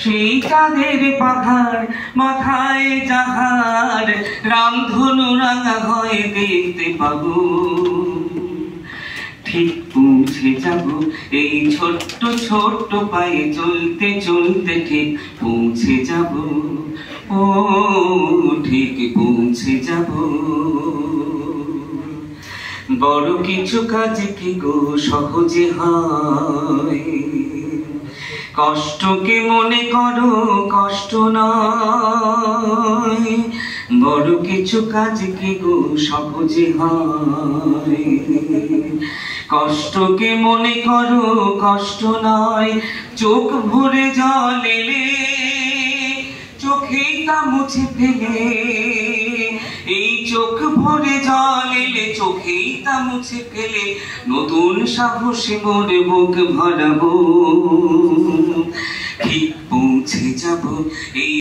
সেই চাঁদের পাহাড় মাথায় যাহার রামধনু রাঙা হয় দেখতে পাবো। ঠিক পৌঁছে যাব এই ছোট্ট ছোট্ট পায়ে চলতে চলতে, ঠিক পৌঁছে যাব, ও ঠিক পৌঁছে যাব। বড় কিছু কাজ কি গো সহজে হয়, কষ্টকে মনে করো কষ্ট নয়। বড় কিছু কাজ কি গো সহজে হয়, কষ্টকে মনে করো কষ্ট নয়। চোখ ভরে জল এলে চোখেই তা মুছে ফেলে, এই চোখ ভরে জল এলে চোখেই তা মুছে ফেলে, নতুন সাহসে মোরে বুক ভরাবো। ঠিক পৌঁছে যাব এই